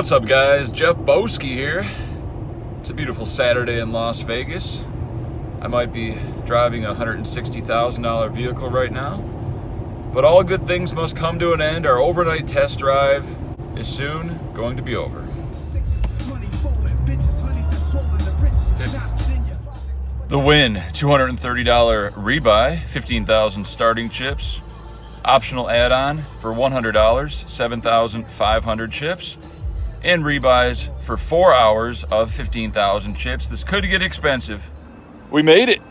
What's up, guys? Jeff Boski here. It's a beautiful Saturday in Las Vegas. I might be driving a $160,000 vehicle right now, but all good things must come to an end. Our overnight test drive is soon going to be over. The Wynn $230 rebuy, 15,000 starting chips, optional add-on for $100, 7,500 chips, and rebuys for 4 hours of 15,000 chips. This could get expensive. We made it.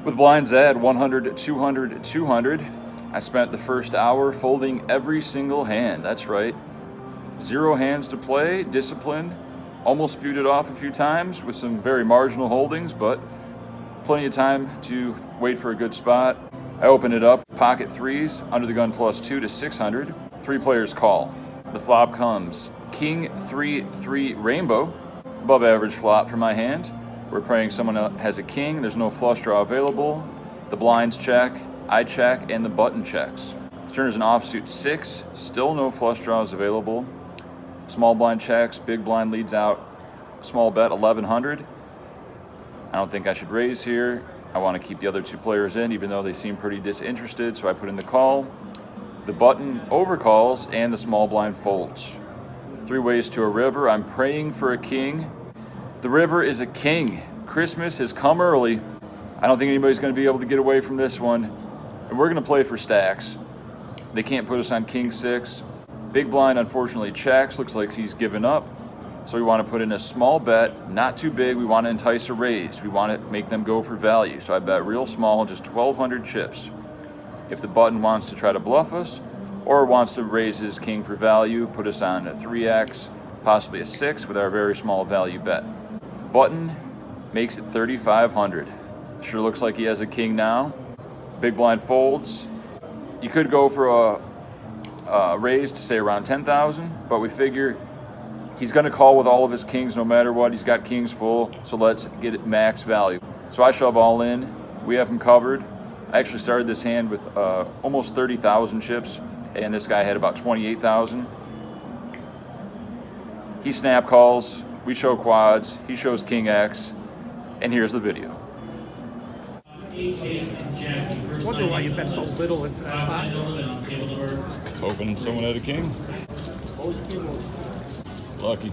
With blinds at 100, 200, 200, I spent the first hour folding every single hand. That's right. 0 hands to play, disciplined. Almost spewed it off a few times with some very marginal holdings, but plenty of time to wait for a good spot. I open it up, pocket threes, under the gun +2 to 600. 3 players call. The flop comes King 3-3 rainbow, above average flop for my hand. We're praying someone has a king. There's no flush draw available. The blinds check, I check, and the button checks. The turn is an offsuit 6, still no flush draws available. Small blind checks, big blind leads out, small bet 1,100. I don't think I should raise here. I want to keep the other 2 players in, even though they seem pretty disinterested, so I put in the call. The button overcalls, and the small blind folds. 3 ways to a river. I'm praying for a king. The river is a king. Christmas has come early. I don't think anybody's going to be able to get away from this one. And we're going to play for stacks. They can't put us on king 6. Big blind unfortunately checks. Looks like he's given up. So we want to put in a small bet, not too big. We want to entice a raise. We want to make them go for value. So I bet real small, just 1,200 chips. If the button wants to try to bluff us or wants to raise his king for value, put us on a 3x, possibly a 6 with our very small value bet. Button makes it 3,500. Sure looks like he has a king now. Big blind folds. You could go for a raise to say around 10,000, but we figure he's going to call with all of his kings no matter what. He's got kings full, so let's get it max value. So I shove all in. We have him covered. I actually started this hand with almost 30,000 chips, and this guy had about 28,000. He snap calls. We show quads. He shows king X, and here's the video. I wonder why you bet so little into that pot. Hoping someone had a king. Lucky.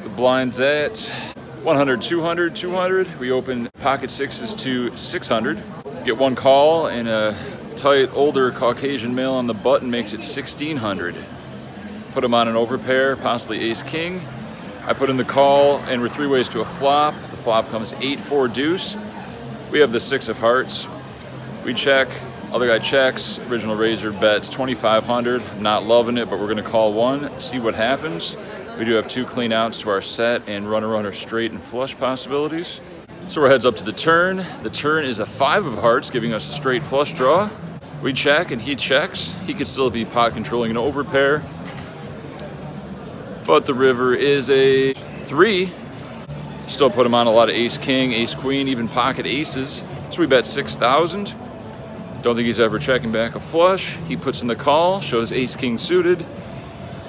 The blinds at 100, 200, 200. We open pocket 6s to 600. Get 1 call, and a tight older Caucasian male on the button makes it 1,600. Put him on an overpair, possibly ace king. I put in the call, and we're 3 ways to a flop. The flop comes 8-4 deuce. We have the 6 of hearts. We check, other guy checks, original raiser bets 2,500. I'm not loving it, but we're gonna call 1, see what happens. We do have 2 clean outs to our set and runner straight and flush possibilities. So we're heads up to the turn. The turn is a 5 of hearts, giving us a straight flush draw. We check and he checks. He could still be pot controlling an overpair, but the river is a 3. Still put him on a lot of ace king, ace queen, even pocket aces. So we bet 6,000. Don't think he's ever checking back a flush. He puts in the call, shows ace king suited,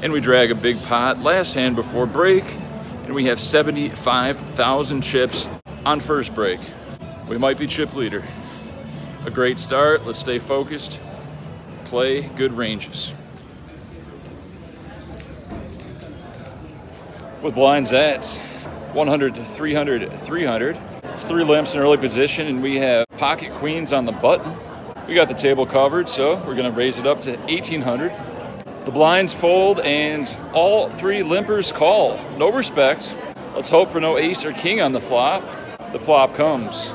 and we drag a big pot last hand before break, and we have 75,000 chips on first break. We might be chip leader. A great start. Let's stay focused. Play good ranges. With blinds at 100, 300, 300. It's 3 limps in early position, and we have pocket queens on the button. We got the table covered, so we're gonna raise it up to 1,800. The blinds fold, and all 3 limpers call. No respect. Let's hope for no ace or king on the flop. The flop comes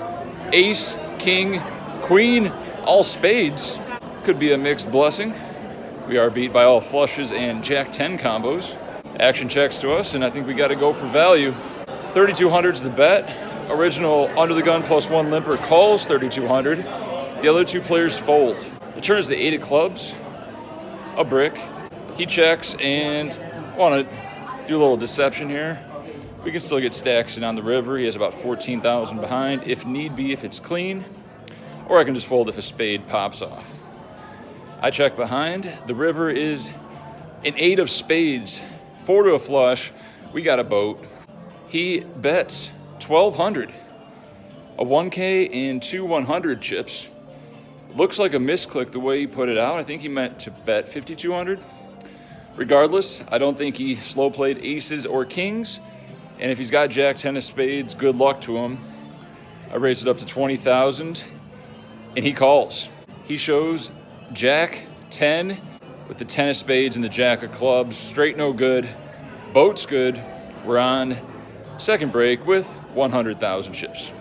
ace, king, queen, all spades. Could be a mixed blessing. We are beat by all flushes and jack 10 combos. Action checks to us, and I think we got to go for value. 3,200 is the bet. Original under the gun plus one limper calls 3,200. The other two players fold. The turn is the 8 of clubs, a brick. He checks and want to do a little deception here. We can still get stacks in on the river. He has about 14,000 behind, if need be, if it's clean. Or I can just fold if a spade pops off. I check behind. The river is an 8 of spades, 4 to a flush. We got a boat. He bets 1,200, a 1K and 2 100 chips. Looks like a misclick the way he put it out. I think he meant to bet 5,200. Regardless, I don't think he slow played aces or kings. And if he's got jack 10 of spades, good luck to him. I raised it up to 20,000 and he calls. He shows jack 10 with the 10 of spades and the jack of clubs. Straight no good, boat's good. We're on second break with 100,000 chips.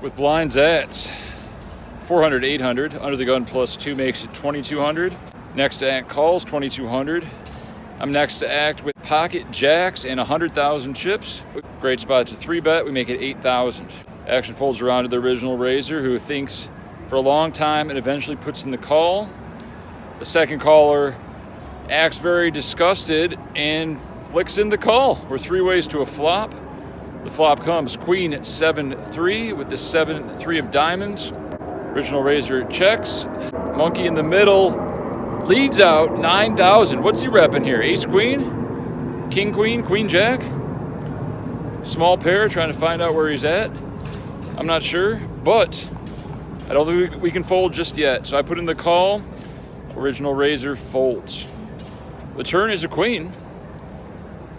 With blinds at 400, 800, under the gun plus 2 makes it 2,200. Next to act calls 2,200. I'm next to act with pocket jacks and 100,000 chips. Great spot to 3-bet, we make it 8,000. Action folds around to the original raiser who thinks for a long time and eventually puts in the call. The second caller acts very disgusted and flicks in the call. We're 3 ways to a flop. The flop comes queen 7-3 with the 7-3 of diamonds. Original raiser checks. Monkey in the middle leads out 9,000. What's he repping here? Ace queen? King queen? Queen jack? Small pair, trying to find out where he's at. I'm not sure, but I don't think we can fold just yet. So I put in the call. Original raiser folds. The turn is a queen,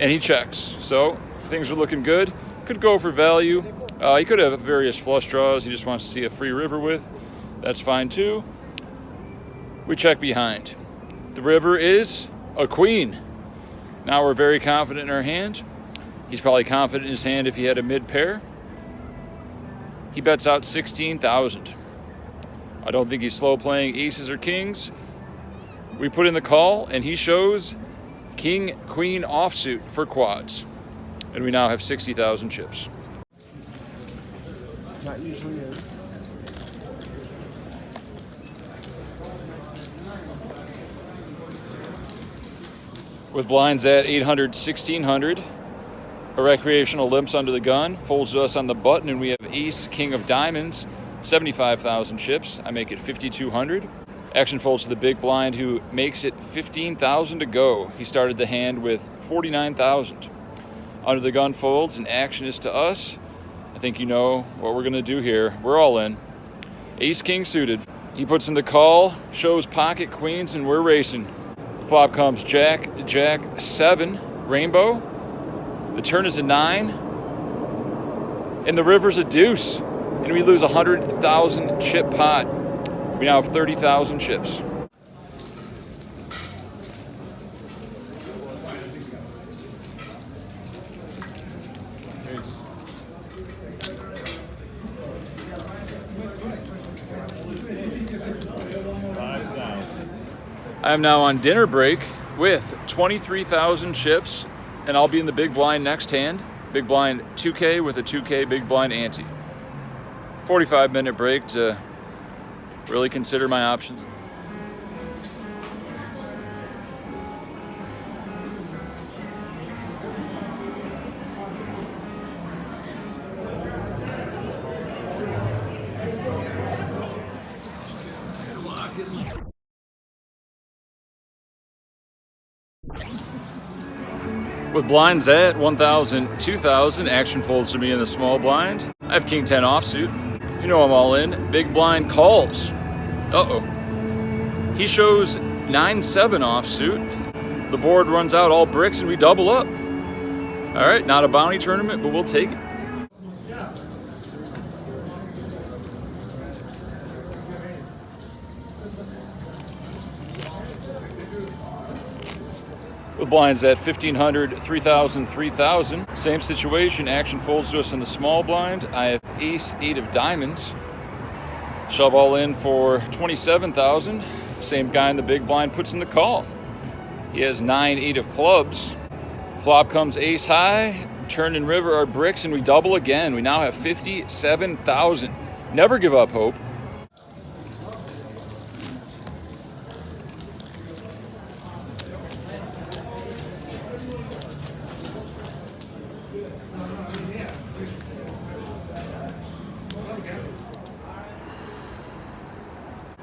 and he checks. So things are looking good. Could go for value. He could have various flush draws he just wants to see a free river with. That's fine too. We check behind. The river is a queen. Now we're very confident in our hand. He's probably confident in his hand if he had a mid pair. He bets out 16,000. I don't think he's slow playing aces or kings. We put in the call and he shows king, queen offsuit for quads. And we now have 60,000 chips. Not usually is. With blinds at 800, 1,600, a recreational limps under the gun, folds to us on the button, and we have ace, king of diamonds, 75,000 chips. I make it 5,200. Action folds to the big blind, who makes it 15,000 to go. He started the hand with 49,000. Under the gun folds, and action is to us. I think you know what we're gonna do here. We're all in. Ace, king suited. He puts in the call, shows pocket queens, and we're racing. The flop comes jack, jack, 7, rainbow. The turn is a 9. And the river's a deuce. And we lose 100,000 chip pot. We now have 30,000 chips. I am now on dinner break with 23,000 chips, and I'll be in the big blind next hand. Big blind 2K with a 2K big blind ante. 45-minute break to really consider my options. With blinds at 1,000, 2,000, action folds to me in the small blind. I have king 10 offsuit. You know I'm all in. Big blind calls. Uh-oh. He shows 9-7 offsuit. The board runs out all bricks and we double up. All right, not a bounty tournament, but we'll take it. With blinds at 1,500, 3,000, 3,000. Same situation, action folds to us in the small blind. I have ace, 8 of diamonds. Shove all in for 27,000. Same guy in the big blind puts in the call. He has 9-8 of clubs. Flop comes ace high. Turn and river are bricks, and we double again. We now have 57,000. Never give up hope.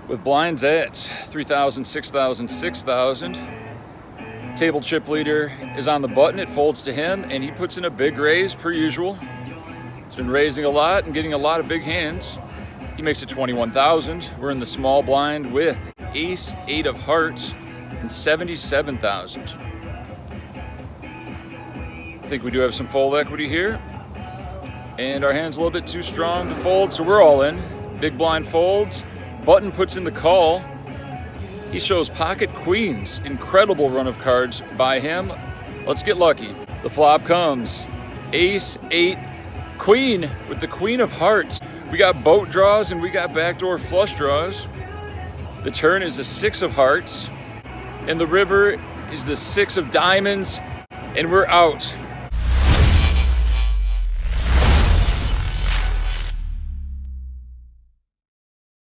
With blinds at 3,000, 6,000, 6,000. Table chip leader is on the button. It folds to him, and he puts in a big raise per usual. He's been raising a lot and getting a lot of big hands. He makes it 21,000. We're in the small blind with ace 8 of hearts and 77,000. I think we do have some fold equity here. And our hand's a little bit too strong to fold, so we're all in. Big blind folds. Button puts in the call. He shows pocket queens. Incredible run of cards by him. Let's get lucky. The flop comes ace 8 queen with the queen of hearts. We got boat draws and we got backdoor flush draws. The turn is the 6 of hearts, and the river is the 6 of diamonds, and we're out.